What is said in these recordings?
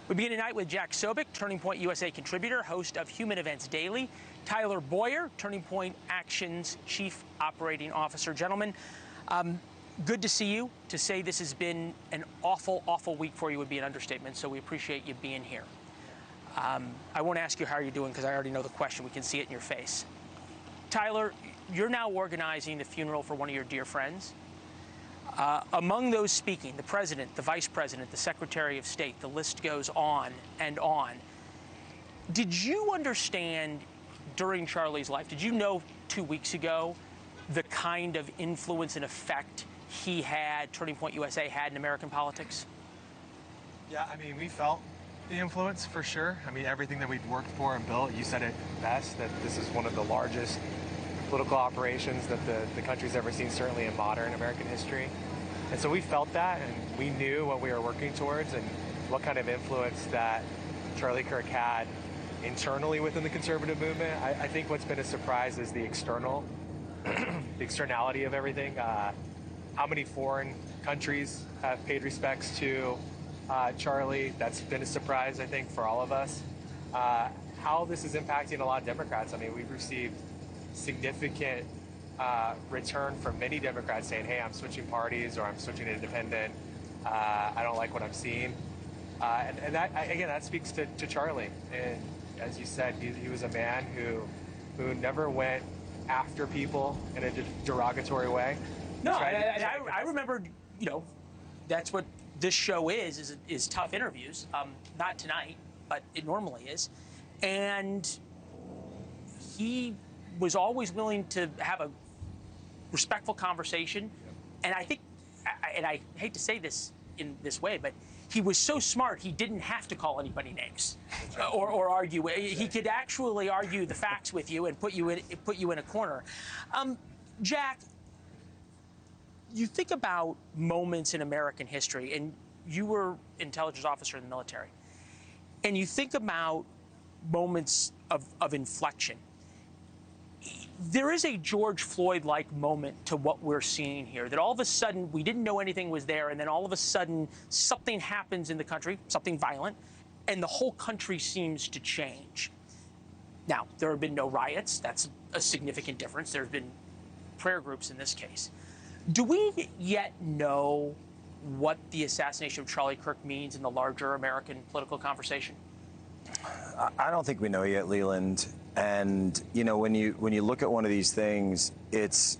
We begin tonight with Jack Posobiec, Turning Point USA contributor, host of Human Events Daily. Tyler Bowyer, Turning Point Action's Chief Operating Officer. Gentlemen, good to see you. To say this has been an awful, awful week for you would be an understatement, so we appreciate you being here. I won't ask you how you're doing because I already know the question. We can see it in your face. Tyler, you're now organizing the funeral for one of your dear friends. Among those speaking, the president, the vice president, the secretary of state, the list goes on and on. Did you understand during Charlie's life, did you know 2 weeks ago the kind of influence and effect he had, Turning Point USA had in American politics? Yeah, I mean, we felt the influence for sure. I mean, everything that we've worked for and built, you said it best, that this is one of the largest political operations that the country's ever seen, certainly in modern American history. And so we felt that, and we knew what we were working towards and what kind of influence that Charlie Kirk had internally within the conservative movement. I think what's been a surprise is the externality of everything. How many foreign countries have paid respects to Charlie? That's been a surprise, I think, for all of us. How this is impacting a lot of Democrats. I mean, we've received significant return from many Democrats saying, hey, I'm switching parties or I'm switching to independent. I don't like what I'm seeing. And that, again, that speaks to Charlie. And as you said, he was a man who never went after people in a derogatory way. No, I remember, you know, that's what this show is tough interviews. Not tonight, but it normally is. And he was always willing to have a respectful conversation. And I think, and I hate to say this in this way, but he was so smart he didn't have to call anybody names or argue. He could actually argue the facts with you and put you in a corner. Jack, you think about moments in American history, and you were intelligence officer in the military, and you think about moments of inflection. There is a George Floyd-like moment to what we're seeing here, that all of a sudden we didn't know anything was there, and then all of a sudden something happens in the country, something violent, and the whole country seems to change. Now, there have been no riots. That's a significant difference. There have been prayer groups in this case. Do we yet know what the assassination of Charlie Kirk means in the larger American political conversation? I don't think we know yet, Leland. And, you know, when you look at one of these things, it's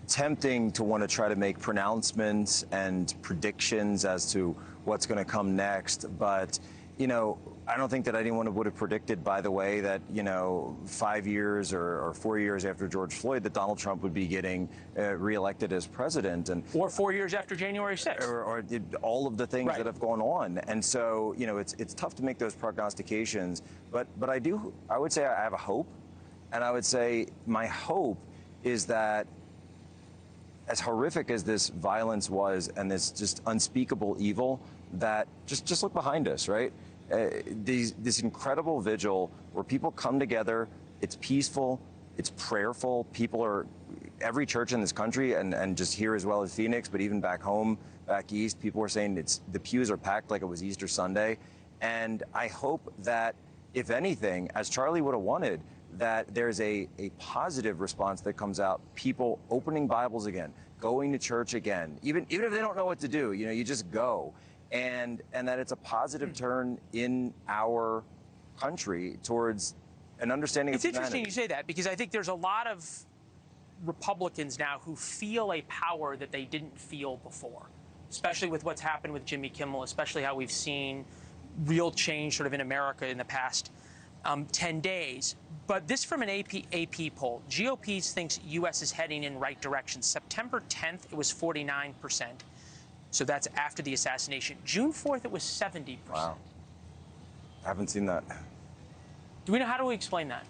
tempting to want to try to make pronouncements and predictions as to what's going to come next. But, you know, I don't think that anyone would have predicted, by the way, that, you know, 5 years or 4 years after George Floyd, that Donald Trump would be getting reelected as president. Or 4 years after January 6th. Or all of the things that have gone on. And so, you know, it's tough to make those prognostications. But I would say I have a hope. And I would say my hope is that as horrific as this violence was and this just unspeakable evil, that just look behind us, right? This incredible vigil where people come together, it's peaceful, it's prayerful. Every church in this country, and just here as well as Phoenix, but even back home, back east, people were saying the pews are packed like it was Easter Sunday. And I hope that, if anything, as Charlie would have wanted, that there's a positive response that comes out, people opening Bibles again, going to church again, even if they don't know what to do, you know, you just go. And that it's a positive turn in our country towards an understanding of humanity. It's interesting you say that, because I think there's a lot of Republicans now who feel a power that they didn't feel before, especially with what's happened with Jimmy Kimmel, especially how we've seen real change sort of in America in the past 10 days. But this from an AP poll, GOP thinks U.S. is heading in right direction. September 10th, it was 49%. So that's after the assassination. June 4th, it was 70%. Wow. I haven't seen that. How do we explain that?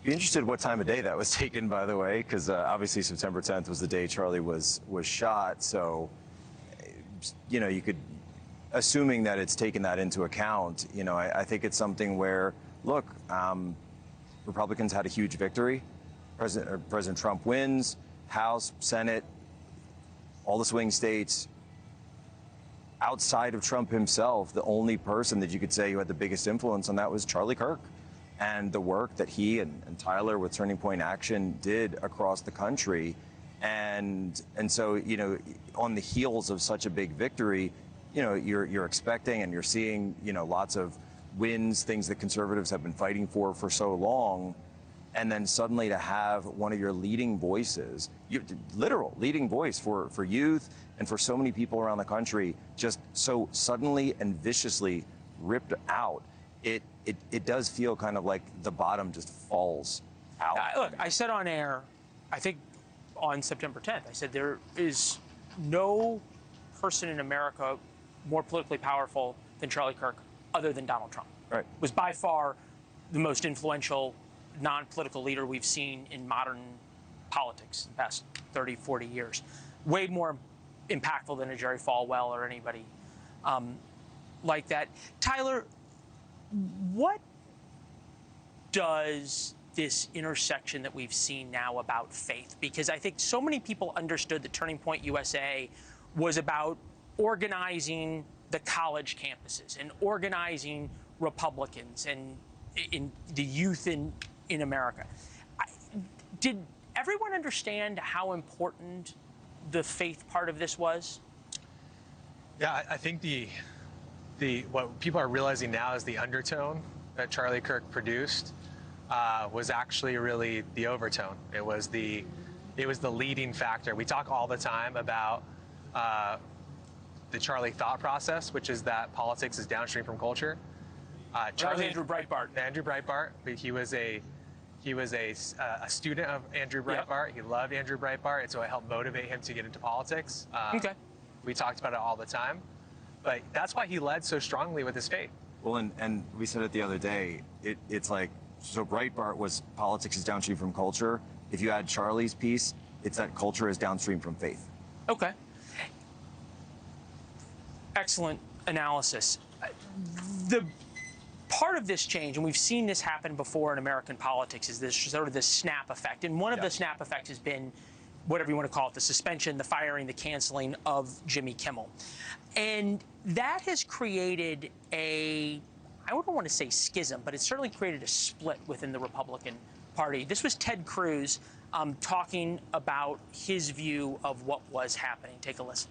Be interested what time of day that was taken, by the way, because obviously September 10th was the day Charlie was shot. So, you know, you could, assuming that it's taken that into account, you know, I think it's something where, look, Republicans had a huge victory. President Trump wins, House, Senate, all the swing states. outside of Trump himself, the only person that you could say who had the biggest influence on that was Charlie Kirk. And the work that he and Tyler with Turning Point Action did across the country. And so, you know, on the heels of such a big victory, you know, you're expecting and you're seeing, you know, lots of wins, things that conservatives have been fighting for so long. And then suddenly to have one of your leading voices, literal leading voice for youth and for so many people around the country, just so suddenly and viciously ripped out, it does feel kind of like the bottom just falls out. Look, I said on air, I think on September 10th, I said there is no person in America more politically powerful than Charlie Kirk other than Donald Trump. Right. Was by far the most influential non-political leader we've seen in modern politics in the past 30, 40 years. Way more impactful than a Jerry Falwell or anybody like that. Tyler, what does this intersection that we've seen now about faith? Because I think so many people understood that Turning Point USA was about organizing the college campuses and organizing Republicans and in the youth in America. Did everyone understand how important the faith part of this was? Yeah, I think what people are realizing now is the undertone that Charlie Kirk produced was actually really the overtone. It was the leading factor. We talk all the time about the Charlie thought process, which is that politics is downstream from culture. Charlie Andrew Breitbart. Andrew Breitbart. He was a student of Andrew Breitbart. Yep. He loved Andrew Breitbart, and so it helped motivate him to get into politics. Okay. We talked about it all the time, but that's why he led so strongly with his faith. Well, and we said it the other day. It's like, so Breitbart was politics is downstream from culture. If you add Charlie's piece, it's that culture is downstream from faith. Okay. Excellent analysis. The part of this change, and we've seen this happen before in American politics, is this sort of this snap effect. And one of the snap effects has been, whatever you want to call it, the suspension, the firing, the canceling of Jimmy Kimmel. And that has created I don't want to say schism, but it's certainly created a split within the Republican Party. This was Ted Cruz talking about his view of what was happening. Take a listen.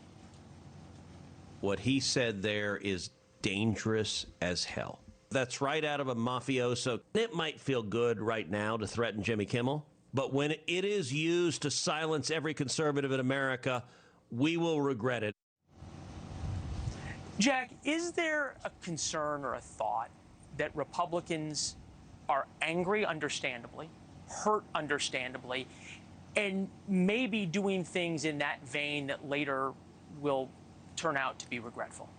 What he said there is dangerous as hell. That's right out of a mafioso. It might feel good right now to threaten Jimmy Kimmel, but when it is used to silence every conservative in America, we will regret it. Jack, is there a concern or a thought that Republicans are angry, understandably, hurt, understandably, and maybe doing things in that vein that later will turn out to be regretful?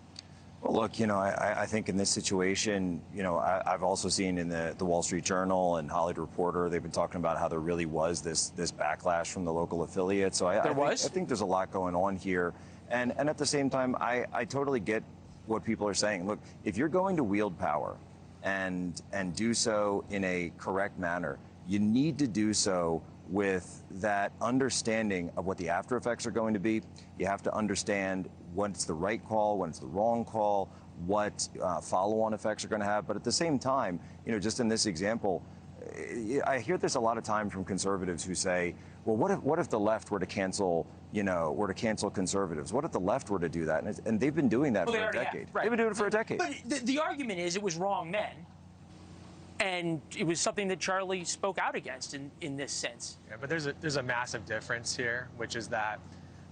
Well, look, you know, I think in this situation, you know, I've also seen in the Wall Street Journal and Hollywood Reporter, they've been talking about how there really was this backlash from the local affiliates. So I think there's a lot going on here. And at the same time, I totally get what people are saying. Look, if you're going to wield power and do so in a correct manner, you need to do so with that understanding of what the after effects are going to be. You have to understand when's the right call, when it's the wrong call, what follow-on effects are going to have. But at the same time, you know, just in this example, I hear this a lot of time from conservatives who say, well, what if the left were to cancel, you know, conservatives? What if the left were to do that? And they've been doing that for a decade. Right. They've been doing it for a decade. But the argument is it was wrong then. And it was something that Charlie spoke out against in this sense. Yeah, but there's a massive difference here, which is that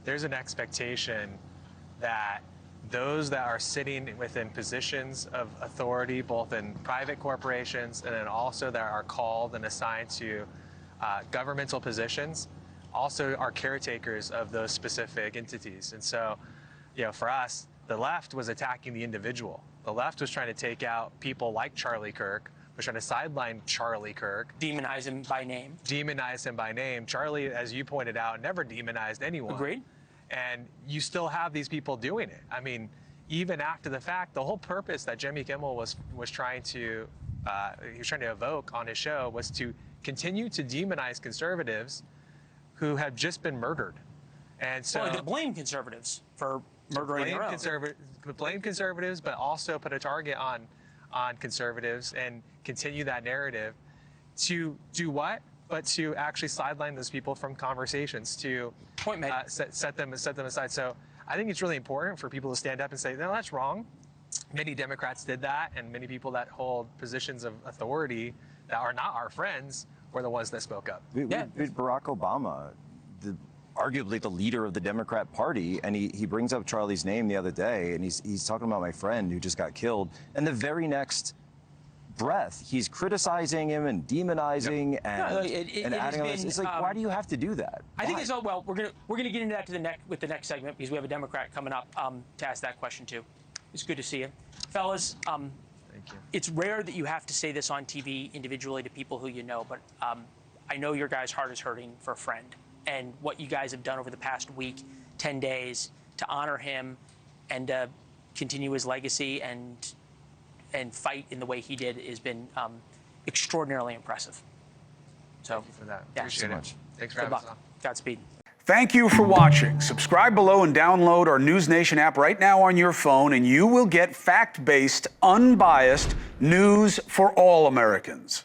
there's an expectation that those that are sitting within positions of authority, both in private corporations and then also that are called and assigned to governmental positions, also are caretakers of those specific entities. And so, you know, for us, the left was attacking the individual. The left was trying to take out people like Charlie Kirk, was trying to sideline Charlie Kirk. Demonize him by name. Demonize him by name. Charlie, as you pointed out, never demonized anyone. Agreed. And you still have these people doing it. I mean, even after the fact, the whole purpose that Jimmy Kimmel was trying to evoke on his show was to continue to demonize conservatives who have just been murdered. And so well, they blame conservatives for murdering their own. Blame conservatives, but also put a target on conservatives and continue that narrative. To do what? But to actually sideline those people from conversations, to Point made. Set them aside. So I think it's really important for people to stand up and say, no, that's wrong. Many Democrats did that, and many people that hold positions of authority that are not our friends were the ones that spoke up. Barack Obama, arguably the leader of the Democrat Party, and he brings up Charlie's name the other day, and he's talking about my friend who just got killed, and the very next breath he's criticizing him and demonizing and adding on this. It's like, why do you have to do that? I think it's well. We're gonna get into that with the next segment, because we have a Democrat coming up to ask that question too. It's good to see you, fellas. Thank you. It's rare that you have to say this on TV individually to people who you know, but I know your guys' heart is hurting for a friend, and what you guys have done over the past week, 10 days, to honor him and continue his legacy and fight in the way he did has been extraordinarily impressive. So, thank you for that. Yeah, Appreciate so it. much. Thanks for having us on. Godspeed. Thank you for watching. Subscribe below and download our NewsNation app right now on your phone, and you will get fact-based, unbiased news for all Americans.